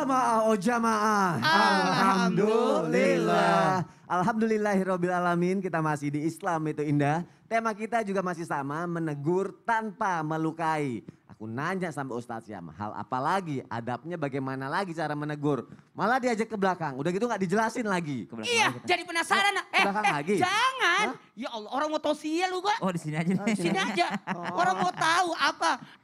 jamaah, oh jamaah. Alhamdulillah. Alhamdulillahirabbil alamin, kita masih di Islam itu indah. Tema kita juga masih sama, menegur tanpa melukai. Aku nanya sama Ustadz Syam, hal apa lagi, adabnya bagaimana lagi cara menegur. Malah diajak ke belakang, udah gitu gak dijelasin lagi. Iya, jadi penasaran. belakang lagi? Jangan. Hah? Ya Allah, orang mau tahu sih lu gua. Oh di sini aja nih. Sini aja. Orang mau tahu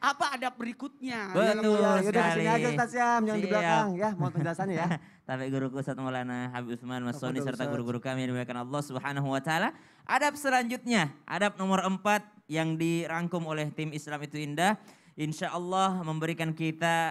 apa adab berikutnya. Betul Yaudah sekali. sini aja Ustadz Syam, jangan di Siap. belakang ya, mau penjelasannya ya. Tapi guruku Ustadz Maulana Habib Utsman Masoni Betul, serta Ustadz. guru-guru kami yang dimuliakan Allah Subhanahu wa taala. Adab selanjutnya, adab nomor 4 yang dirangkum oleh tim Islam itu indah. Insya Allah memberikan kita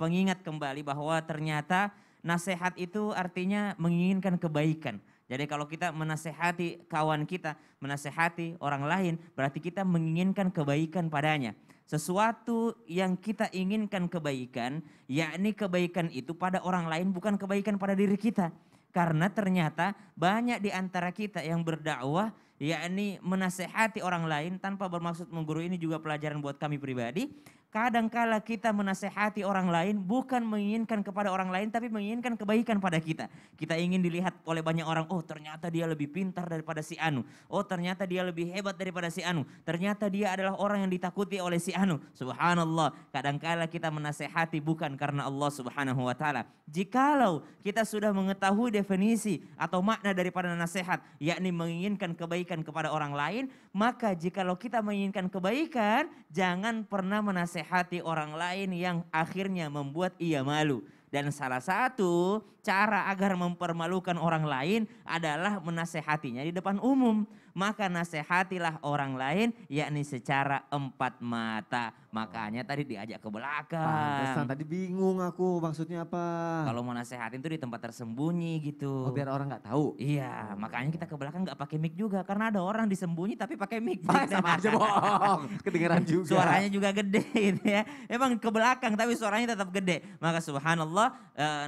pengingat kembali bahwa ternyata nasihat itu artinya menginginkan kebaikan. Jadi kalau kita menasehati kawan kita, menasehati orang lain, berarti kita menginginkan kebaikan padanya. Sesuatu yang kita inginkan kebaikan, yakni kebaikan itu pada orang lain bukan kebaikan pada diri kita. Karena ternyata banyak di antara kita yang berdakwah, yakni menasehati orang lain tanpa bermaksud menggurui. Ini juga pelajaran buat kami pribadi. Kadangkala kita menasehati orang lain bukan menginginkan kepada orang lain tapi menginginkan kebaikan pada kita. Kita ingin dilihat oleh banyak orang, oh ternyata dia lebih pintar daripada si Anu. Oh ternyata dia lebih hebat daripada si Anu. Ternyata dia adalah orang yang ditakuti oleh si Anu. Subhanallah, kadangkala kita menasehati bukan karena Allah Subhanahu wa taala. Jikalau kita sudah mengetahui definisi atau makna daripada nasihat, yakni menginginkan kebaikan kepada orang lain, maka jikalau kita menginginkan kebaikan, jangan pernah menasehati orang lain yang akhirnya membuat ia malu. Dan salah satu cara agar mempermalukan orang lain adalah menasehatinya di depan umum. Maka nasehatilah orang lain yakni secara empat mata. Makanya tadi diajak ke belakang. Pantesan tadi bingung aku maksudnya apa. Kalau mau nasehatin tuh di tempat tersembunyi gitu. Oh, biar orang nggak tahu. Iya, makanya kita ke belakang nggak pakai mic juga karena ada orang disembunyi tapi pakai mic. Sama aja bohong, kedengeran juga. Suaranya juga gede gitu ya. Emang ke belakang tapi suaranya tetap gede. Maka subhanallah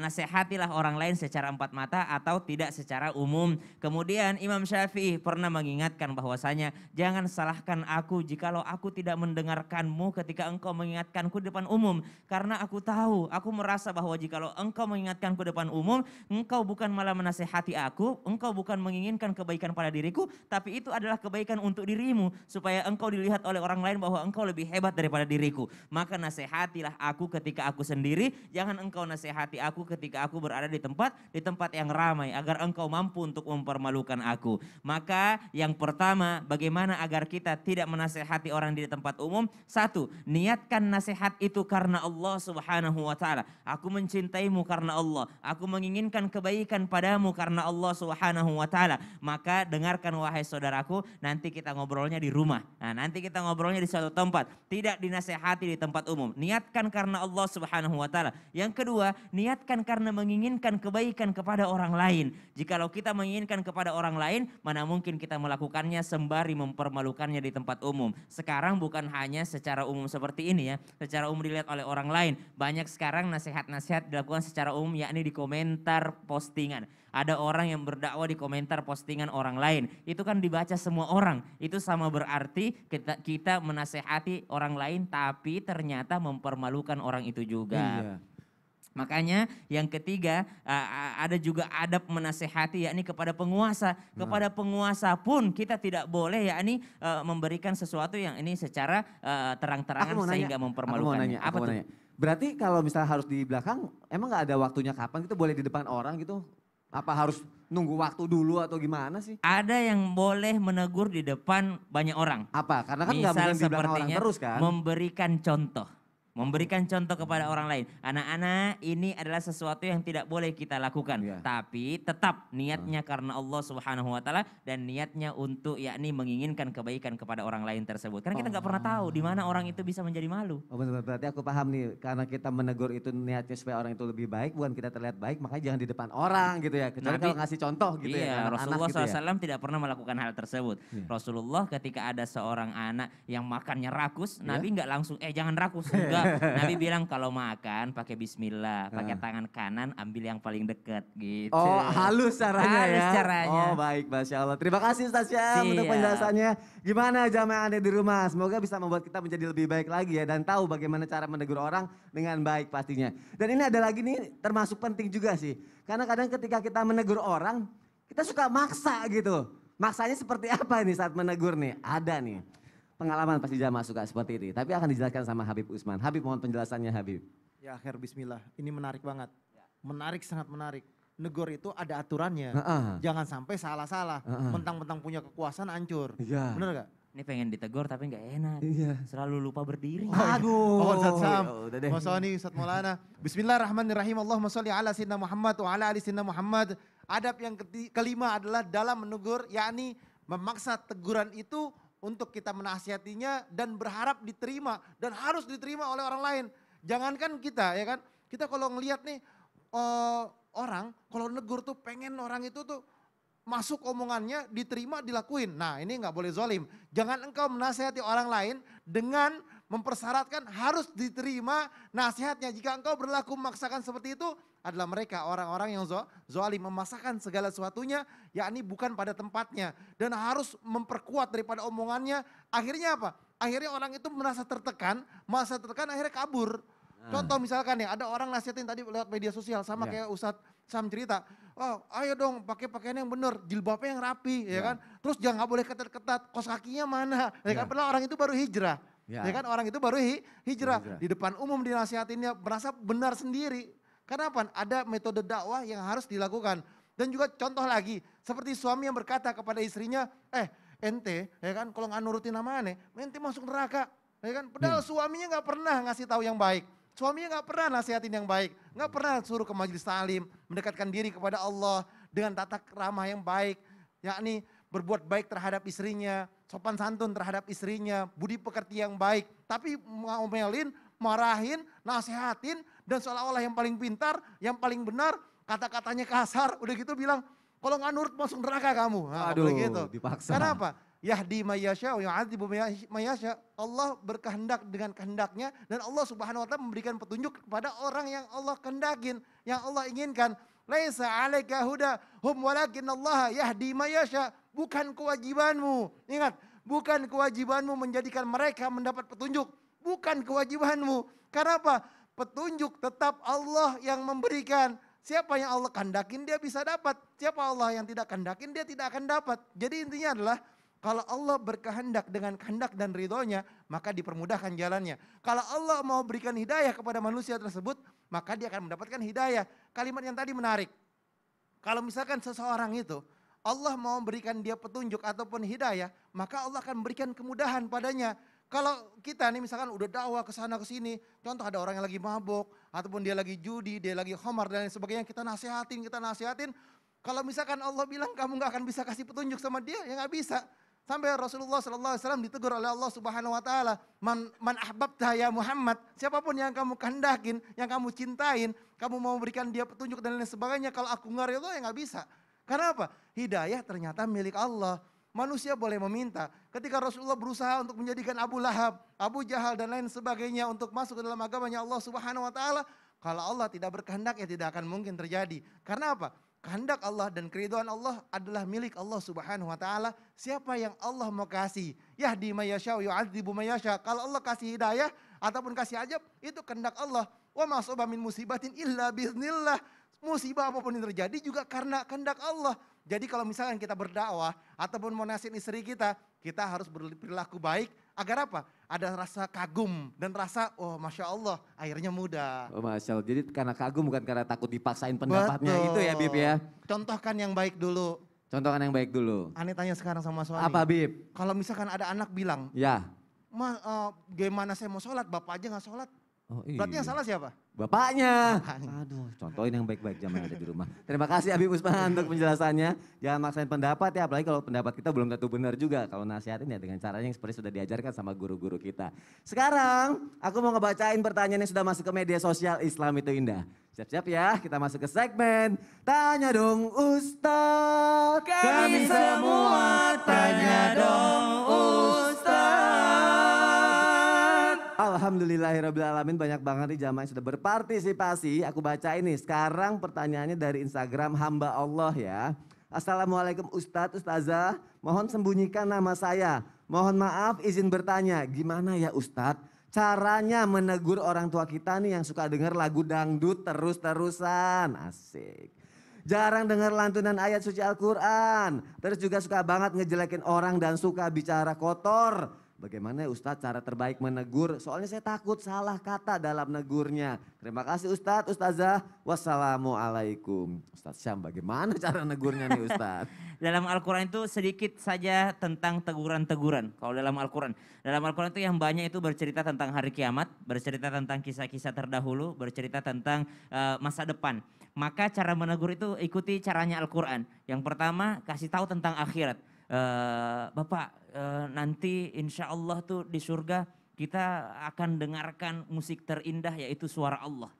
nasihatilah orang lain secara empat mata atau tidak secara umum. Kemudian Imam Syafi'i pernah mengingatkan bahwasanya jangan salahkan aku jikalau aku tidak mendengarkanmu ketika engkau mengingatkanku di depan umum. Karena aku tahu, aku merasa bahwa jikalau engkau mengingatkanku di depan umum, engkau bukan malah menasihati aku, engkau bukan menginginkan kebaikan pada diriku, tapi itu adalah kebaikan untuk dirimu. Supaya engkau dilihat oleh orang lain bahwa engkau lebih hebat daripada diriku. Maka nasihatilah aku ketika aku sendiri, jangan engkau nasihati aku ketika aku berada di tempat yang ramai. Agar engkau mampu untuk mempermalukan aku. Maka yang pertama, bagaimana agar kita tidak menasihati orang di tempat umum? Satu, niatkan nasihat itu karena Allah Subhanahu wa taala. Aku mencintaimu karena Allah. Aku menginginkan kebaikan padamu karena Allah Subhanahu wa taala. Maka dengarkan wahai saudaraku, nanti kita ngobrolnya di rumah. Nah, nanti kita ngobrolnya di suatu tempat, tidak dinasehati di tempat umum. Niatkan karena Allah Subhanahu wa taala. Yang kedua, niatkan karena menginginkan kebaikan kepada orang lain. Jikalau kita menginginkan kepada orang lain, mana mungkin kita melakukannya sembari mempermalukannya di tempat umum. Sekarang bukan hanya secara umum seperti ini ya, secara umum dilihat oleh orang lain. Banyak sekarang nasihat-nasihat dilakukan secara umum, yakni di komentar postingan. Ada orang yang berdakwah di komentar postingan orang lain. Itu kan dibaca semua orang. Itu sama berarti kita menasehati orang lain tapi ternyata mempermalukan orang itu juga. Iya. Makanya yang ketiga ada juga adab menasehati yakni kepada penguasa. Kepada penguasa pun kita tidak boleh yakni memberikan sesuatu yang ini secara terang-terangan sehingga mempermalukannya. Aku mau nanya. Berarti kalau misalnya harus di belakang, emang nggak ada waktunya kapan gitu boleh di depan orang gitu? Apa harus nunggu waktu dulu atau gimana sih? Ada yang boleh menegur di depan banyak orang. Apa? Karena kan nggak Misal mungkin di belakang orang sepertinya terus kan? memberikan contoh. Memberikan contoh kepada orang lain. Anak-anak, ini adalah sesuatu yang tidak boleh kita lakukan. Iya. Tapi tetap niatnya karena Allah Subhanahu wa taala dan niatnya untuk yakni menginginkan kebaikan kepada orang lain tersebut. Karena kita nggak pernah tahu di mana orang itu bisa menjadi malu. Oh benar, berarti aku paham nih, karena kita menegur itu niatnya supaya orang itu lebih baik, bukan kita terlihat baik, makanya jangan di depan orang gitu ya. Kecuali kalau ngasih contoh gitu iya, ya. Rasulullah gitu ya. SAW tidak pernah melakukan hal tersebut. Rasulullah ketika ada seorang anak yang makannya rakus, Nabi nggak langsung jangan rakus, enggak. Nabi bilang kalau makan pakai bismillah, pakai tangan kanan ambil yang paling dekat gitu. Oh halus caranya Halus ya. caranya. Oh baik, Masya Allah. Terima kasih Ustaz Syam untuk Siap. penjelasannya. Gimana jamaah Anda di rumah? Semoga bisa membuat kita menjadi lebih baik lagi ya. Dan tahu bagaimana cara menegur orang dengan baik pastinya. Dan ini ada lagi nih termasuk penting juga sih. Karena kadang ketika kita menegur orang, kita suka maksa gitu. Maksanya seperti apa nih saat menegur nih? Ada nih. Pengalaman pasti jamaah suka seperti ini. Tapi akan dijelaskan sama Habib Usman. Habib mohon penjelasannya Habib. Ya akhir bismillah, ini menarik banget. Menarik, sangat menarik. Negor itu ada aturannya. Heeh. Jangan sampai salah-salah. Heeh. Mentang-mentang punya kekuasaan hancur. Iya. Bener gak? Ini pengen ditegur tapi nggak enak. Iya. Selalu lupa berdiri. Aduh. Oh Ustaz Sam, Ya udah deh. Mas Soni, Ustaz Maulana. Bismillahirrahmanirrahim. Allahumma sholli ala sayyidina Muhammad wa ala ali sayyidina Muhammad. Adab yang kelima adalah dalam menegur, yakni memaksa teguran itu untuk kita menasihatinya dan berharap diterima dan harus diterima oleh orang lain. Jangankan kita ya kan, kita kalau ngelihat nih orang kalau negur tuh pengen orang itu tuh masuk omongannya diterima dilakuin. Nah ini nggak boleh zolim. Jangan engkau menasihati orang lain dengan mempersyaratkan harus diterima nasihatnya. Jika engkau berlaku memaksakan seperti itu adalah mereka orang-orang yang zolim memaksakan segala sesuatunya yakni bukan pada tempatnya. Dan harus memperkuat daripada omongannya. Akhirnya apa? Akhirnya orang itu merasa tertekan akhirnya kabur. Contoh misalkan ya ada orang nasihatin tadi lewat media sosial sama kayak Ustadz Sam cerita. Oh ayo dong pakai pakaian yang benar, jilbabnya yang rapi ya kan. Terus jangan nggak boleh ketat-ketat, kos kakinya mana. Ya kan padahal orang itu baru hijrah. Ya kan orang itu baru hijrah. Di depan umum dinasihatinnya merasa benar sendiri. Kenapa? Ada metode dakwah yang harus dilakukan. Dan juga contoh lagi seperti suami yang berkata kepada istrinya, ente ya kan kalau nggak nurutin nama aneh, ente masuk neraka. Ya kan? Padahal suaminya nggak pernah ngasih tahu yang baik. Suaminya gak pernah nasihatin yang baik, gak pernah suruh ke majelis taklim, mendekatkan diri kepada Allah dengan tata ramah yang baik, yakni berbuat baik terhadap istrinya, sopan santun terhadap istrinya, budi pekerti yang baik. Tapi ngomelin, marahin, nasihatin, dan seolah-olah yang paling pintar, yang paling benar, kata-katanya kasar, udah gitu bilang, kalau gak nurut masuk neraka kamu. Nah, Aduh, gitu. dipaksa. Kenapa? Yahdi mayyasha wa yu'adzibu mayyasha. Allah berkehendak dengan kehendaknya dan Allah Subhanahu wa taala memberikan petunjuk kepada orang yang Allah kehendakin, yang Allah inginkan. Laisa 'alaika hudahum walakin Allah yahdi mayyasha. Bukan kewajibanmu. Ingat, bukan kewajibanmu menjadikan mereka mendapat petunjuk. Bukan kewajibanmu. Karena apa? Petunjuk tetap Allah yang memberikan. Siapa yang Allah kehendakin dia bisa dapat. Siapa Allah yang tidak kehendakin dia tidak akan dapat. Jadi intinya adalah kalau Allah berkehendak dengan kehendak dan ridhonya, maka dipermudahkan jalannya. Kalau Allah mau berikan hidayah kepada manusia tersebut, maka dia akan mendapatkan hidayah. Kalimat yang tadi menarik. Kalau misalkan seseorang itu, Allah mau berikan dia petunjuk ataupun hidayah, maka Allah akan berikan kemudahan padanya. Kalau kita nih misalkan udah dakwah ke sana ke sini, contoh ada orang yang lagi mabuk, ataupun dia lagi judi, dia lagi khamar dan lain sebagainya, kita nasihatin. Kalau misalkan Allah bilang kamu gak akan bisa kasih petunjuk sama dia, ya gak bisa. Sampai Rasulullah SAW ditegur oleh Allah Subhanahu Wa Taala, man ahbabta ya Muhammad, siapapun yang kamu kehendakin, yang kamu cintain, kamu mau berikan dia petunjuk dan lain sebagainya. Kalau aku nggak rela ya nggak bisa. Karena apa? Hidayah ternyata milik Allah. Manusia boleh meminta. Ketika Rasulullah berusaha untuk menjadikan Abu Lahab, Abu Jahal dan lain sebagainya untuk masuk ke dalam agamanya Allah Subhanahu Wa Taala, kalau Allah tidak berkehendak ya tidak akan mungkin terjadi. Karena apa? Kehendak Allah dan keridhaan Allah adalah milik Allah Subhanahu wa taala. Siapa yang Allah mau kasih? Yahdi mayyasha wa yu'adzibu mayyasha. Kalau Allah kasih hidayah ataupun kasih ajab, itu kehendak Allah. Wa ma asaba min musibatin illa biiznillah. Musibah apapun yang terjadi juga karena kehendak Allah. Jadi kalau misalkan kita berdakwah ataupun mau nasihatin istri kita harus berperilaku baik agar apa? Ada rasa kagum dan rasa oh Masya Allah akhirnya mudah. Oh, Masya Allah, jadi karena kagum bukan karena takut dipaksain pendapatnya. Betul. Itu ya Bib ya. Contohkan yang baik dulu. Contohkan yang baik dulu. Aneh tanya sekarang sama suami. Apa Bib? Kalau misalkan ada anak bilang, ya, gimana saya mau sholat, bapak aja gak sholat. Oh, iya. Berarti yang salah siapa? Bapaknya. Bapaknya. Aduh, contohin yang baik-baik jamaah ada di rumah. Terima kasih Habib Usman untuk penjelasannya. Jangan maksain pendapat ya, apalagi kalau pendapat kita belum tentu benar juga. Kalau nasihatin ya dengan caranya yang seperti sudah diajarkan sama guru-guru kita. Sekarang aku mau ngebacain pertanyaan yang sudah masuk ke media sosial Islam itu Indah. Siap-siap ya, kita masuk ke segmen Tanya Dong Ustaz. Kami semua tanya dong Ustaz. Alhamdulillah. Alhamdulillahirrabbilalamin, banyak banget nih jamaah yang sudah berpartisipasi. Aku baca ini sekarang pertanyaannya dari Instagram hamba Allah ya. Assalamualaikum Ustadz, Ustazah, mohon sembunyikan nama saya. Mohon maaf izin bertanya, gimana ya Ustadz caranya menegur orang tua kita nih yang suka denger lagu dangdut terus-terusan? Asik. Jarang dengar lantunan ayat suci Al-Quran. Terus juga suka banget ngejelekin orang dan suka bicara kotor. Bagaimana ya Ustadz cara terbaik menegur? Soalnya saya takut salah kata dalam negurnya. Terima kasih Ustadz, Ustazah. Wassalamualaikum. Ustadz Syam, bagaimana cara negurnya nih Ustadz? Dalam Al-Quran itu sedikit saja tentang teguran-teguran. Kalau dalam Al-Quran. Dalam Al-Quran itu yang banyak itu bercerita tentang hari kiamat. Bercerita tentang kisah-kisah terdahulu. Bercerita tentang masa depan. Maka cara menegur itu ikuti caranya Al-Quran. Yang pertama kasih tahu tentang akhirat. Bapak nanti insya Allah tuh di surga kita akan dengarkan musik terindah yaitu suara Allah.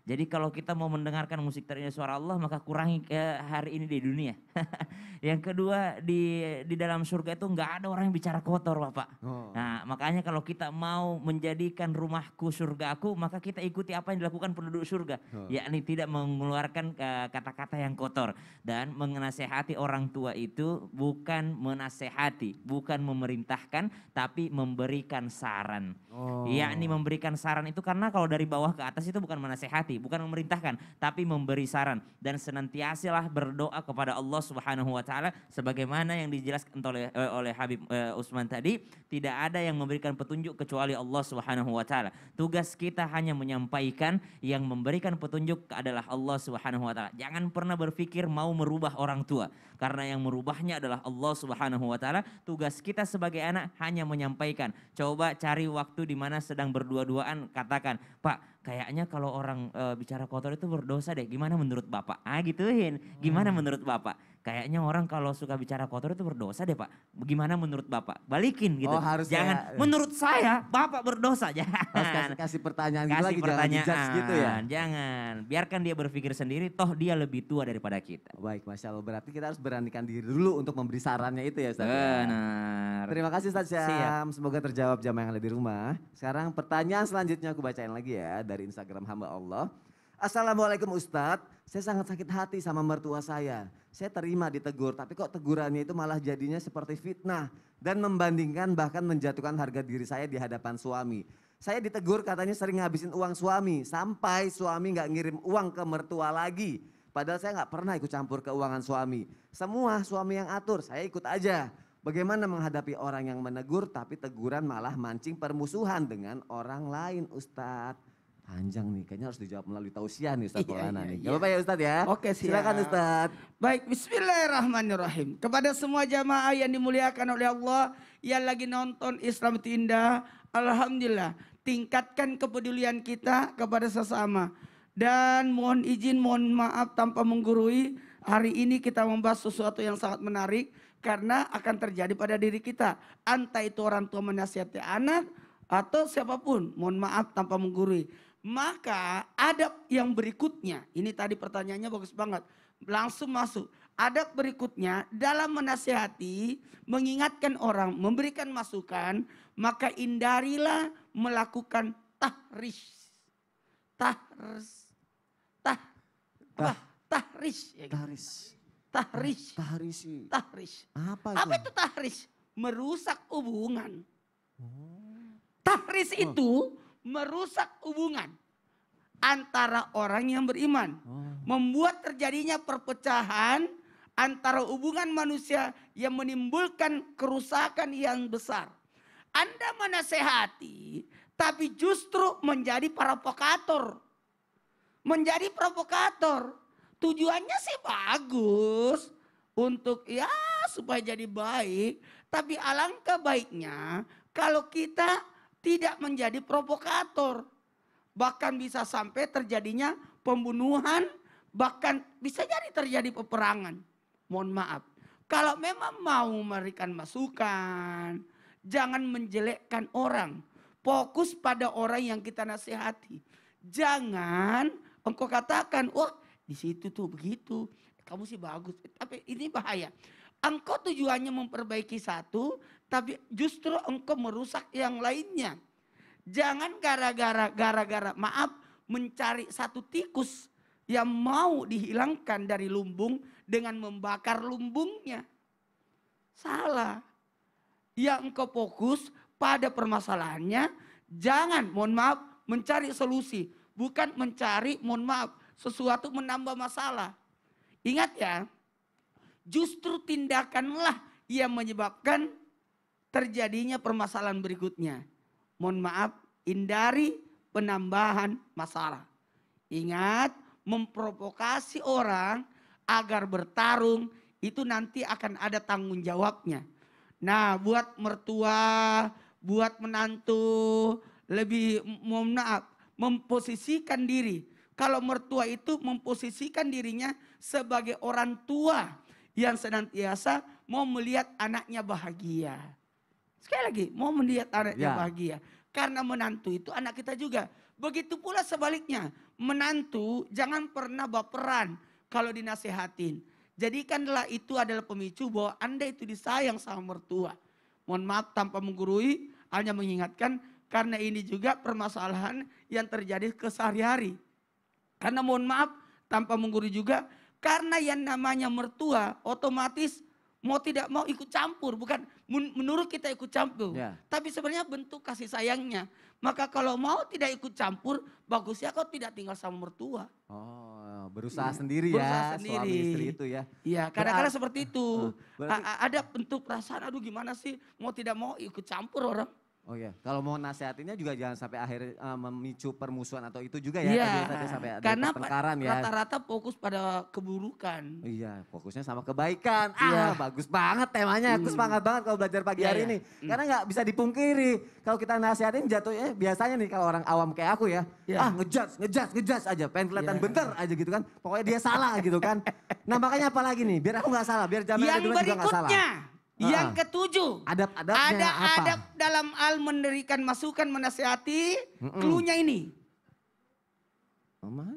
Jadi kalau kita mau mendengarkan musik terindah suara Allah maka kurangi hari ini di dunia. Yang kedua di dalam surga itu nggak ada orang yang bicara kotor Bapak. Nah makanya kalau kita mau menjadikan rumahku surgaku maka kita ikuti apa yang dilakukan penduduk surga. Yakni tidak mengeluarkan kata-kata yang kotor. Dan menasehati orang tua itu bukan menasehati, bukan memerintahkan tapi memberikan saran. Yakni memberikan saran itu karena kalau dari bawah ke atas itu bukan menasehati, bukan memerintahkan, tapi memberi saran. Dan senantiasalah berdoa kepada Allah Subhanahu wa taala sebagaimana yang dijelaskan oleh Habib Usman tadi, tidak ada yang memberikan petunjuk kecuali Allah Subhanahu wa taala. Tugas kita hanya menyampaikan, yang memberikan petunjuk adalah Allah Subhanahu wa taala. Jangan pernah berpikir mau merubah orang tua karena yang merubahnya adalah Allah Subhanahu wa taala. Tugas kita sebagai anak hanya menyampaikan. Coba cari waktu di mana sedang berdua-duaan katakan, "Pak, kayaknya kalau orang bicara kotor itu berdosa deh. Gimana menurut Bapak?" Gituin. Gimana menurut Bapak? Kayaknya orang kalau suka bicara kotor itu berdosa deh Pak. Bagaimana menurut Bapak? Balikin gitu. Harus jangan menurut saya Bapak berdosa. Jangan. Harus kasih pertanyaan gitu Kasih lagi, pertanyaan. jangan dijudge gitu ya. Jangan. Biarkan dia berpikir sendiri, toh dia lebih tua daripada kita. Baik, Masya Allah. Berarti kita harus beranikan diri dulu untuk memberi sarannya itu ya Ustaz. Benar. Terima kasih Ustaz Syam. Semoga terjawab jamaah yang ada di rumah. Sekarang pertanyaan selanjutnya aku bacain lagi ya dari Instagram hamba Allah. Assalamualaikum Ustadz, saya sangat sakit hati sama mertua saya. Saya terima ditegur, tapi kok tegurannya itu malah jadinya seperti fitnah. Dan membandingkan bahkan menjatuhkan harga diri saya di hadapan suami. Saya ditegur katanya sering ngabisin uang suami, sampai suami gak ngirim uang ke mertua lagi. Padahal saya gak pernah ikut campur keuangan suami. Semua suami yang atur, saya ikut aja. Bagaimana menghadapi orang yang menegur tapi teguran malah mancing permusuhan dengan orang lain Ustadz? Panjang nih, kayaknya harus dijawab melalui tausiah nih Ustadz Maulana nih. Gak apa-apa ya Ustadz ya? Oke, siap. Silakan Ustadz. Baik, bismillahirrahmanirrahim. Kepada semua jamaah yang dimuliakan oleh Allah, yang lagi nonton Islam itu Indah, alhamdulillah, tingkatkan kepedulian kita kepada sesama. Dan mohon izin, mohon maaf tanpa menggurui, hari ini kita membahas sesuatu yang sangat menarik karena akan terjadi pada diri kita. Entah itu orang tua menasihati anak atau siapapun, mohon maaf tanpa menggurui. Maka adab yang berikutnya, ini tadi pertanyaannya bagus banget, langsung masuk. Adab berikutnya dalam menasihati, mengingatkan orang, memberikan masukan, maka hindarilah melakukan tahrish. Tahrish. Apa itu? Apa itu tahrish? Merusak hubungan. Tahrish itu merusak hubungan antara orang yang beriman. Membuat terjadinya perpecahan antara hubungan manusia yang menimbulkan kerusakan yang besar. Anda menasehati tapi justru menjadi provokator. Menjadi provokator. Tujuannya sih bagus untuk ya supaya jadi baik. Tapi alangkah baiknya kalau kita tidak menjadi provokator. Bahkan bisa sampai terjadinya pembunuhan. Bahkan bisa jadi terjadi peperangan. Mohon maaf. Kalau memang mau memberikan masukan. Jangan menjelekkan orang. Fokus pada orang yang kita nasihati. Jangan engkau katakan, wah di situ tuh begitu. Kamu sih bagus. Tapi ini bahaya. Engkau tujuannya memperbaiki satu, tapi justru engkau merusak yang lainnya. Jangan gara-gara maaf mencari satu tikus yang mau dihilangkan dari lumbung dengan membakar lumbungnya. Salah. Yang engkau fokus pada permasalahannya, jangan mohon maaf mencari solusi. Bukan mencari mohon maaf sesuatu menambah masalah. Ingat ya, justru tindakanlah yang menyebabkan terjadinya permasalahan berikutnya. Mohon maaf, hindari penambahan masalah. Ingat, memprovokasi orang agar bertarung itu nanti akan ada tanggung jawabnya. Nah, buat mertua, buat menantu, lebih mohon maaf, memposisikan diri. Kalau mertua itu memposisikan dirinya sebagai orang tua yang senantiasa mau melihat anaknya bahagia. Sekali lagi, mau melihat anaknya bahagia. Karena menantu itu anak kita juga. Begitu pula sebaliknya, menantu jangan pernah baperan kalau dinasehatin. Jadikanlah itu adalah pemicu bahwa Anda itu disayang sama mertua. Mohon maaf tanpa menggurui, hanya mengingatkan karena ini juga permasalahan yang terjadi kesehari-hari. Karena mohon maaf tanpa menggurui juga, karena yang namanya mertua otomatis mau tidak mau ikut campur. Bukan menurut kita ikut campur. Tapi sebenarnya bentuk kasih sayangnya. Maka kalau mau tidak ikut campur, bagusnya kau tidak tinggal sama mertua. Oh, berusaha sendiri berusaha ya, sendiri. suami istri itu ya. Iya, kadang-kadang seperti itu. Berarti, Ada bentuk perasaan, aduh gimana sih, mau tidak mau ikut campur orang. oh ya, kalau mau nasihatinnya juga jangan sampai akhir memicu permusuhan atau itu juga ya. Iya, Tadi sampai ada karena pertengkaran ya. rata-rata fokus pada keburukan. Iya, fokusnya sama kebaikan. Iya. Bagus banget temanya. Aku semangat banget kalau belajar pagi hari ini. Karena nggak bisa dipungkiri. Kalau kita nasihatin jatuhnya biasanya nih kalau orang awam kayak aku ya. Ngejudge aja. Pengen kelihatan bener aja gitu kan. Pokoknya dia salah gitu kan. Nah makanya apa lagi nih? Biar aku nggak salah. Biar Jamil Yang juga nggak salah. berikutnya, yang ketujuh. Adab-adabnya Ada apa? adab dalam hal memberikan masukan menasihati. Cluenya ini.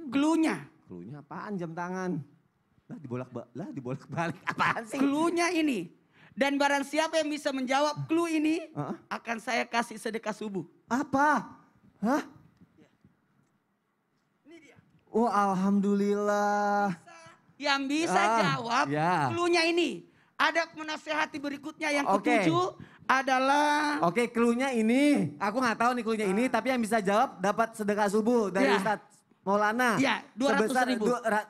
Cluenya. Cluenya apaan jam tangan? Lah dibolak-balik apaan sih? Cluenya ini. Dan barang siapa yang bisa menjawab clue ini, akan saya kasih sedekah subuh. Apa? Hah? Ini dia. Oh alhamdulillah. Yang bisa jawab cluenya ini. Ada menasehati berikutnya yang ketujuh adalah. Oke, cluenya ini. Aku nggak tahu nih cluenya ini, tapi yang bisa jawab dapat sedekah subuh dari Ustadz Maulana. Iya, 200.000.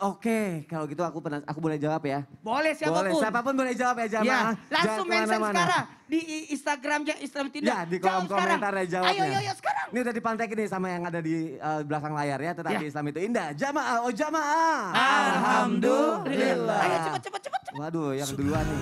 Oke, kalau gitu aku boleh jawab ya. Boleh siapapun. Boleh, siapapun boleh jawab ya jamaah. Ya, langsung Jangan mention kemana-mana. sekarang di Instagramnya Islam Tindak. Ya, di kolom komentar ya jawabnya. Ayo sekarang. Ini udah dipantekin nih sama yang ada di belakang layar ya. Tetapi Islam itu indah. Jamaah, oh jamaah. Alhamdulillah. Ayo cepet. Waduh, yang duluan nih.